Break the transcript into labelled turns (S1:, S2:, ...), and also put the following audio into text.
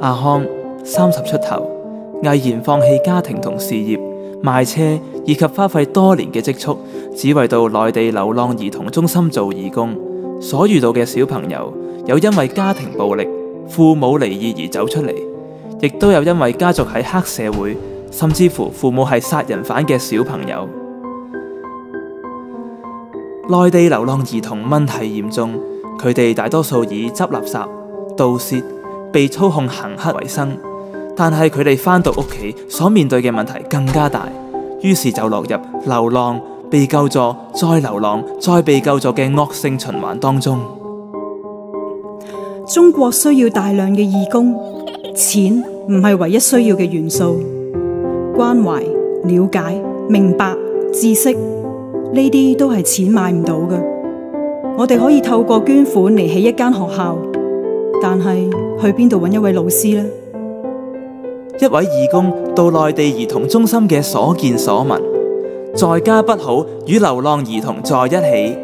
S1: 阿康30出頭，毅然放棄家庭同事業，賣車以及花費多年嘅積蓄，只為到內地流浪兒童中心做義工。所遇到嘅小朋友，有因為家庭暴力、父母離異而走出嚟，亦都有因為家族喺黑社會，甚至乎父母係殺人犯嘅小朋友。內地流浪兒童問題嚴重，佢哋大多數以執垃圾、盜竊、被操控行乞為生，但係佢哋返到屋企所面對嘅問題更加大，於是就落入流浪、被救助、再流浪、再被救助嘅惡性循環當中。
S2: 中國需要大量嘅義工，錢唔係唯一需要嘅元素。關懷、了解、明白、知識，呢啲都係錢買唔到嘅。我哋可以透過捐款嚟起一間學校，但係去邊度揾一位老師呢？
S1: 一位義工到內地兒童中心嘅所見所聞，在家不好，與流浪兒童在一起。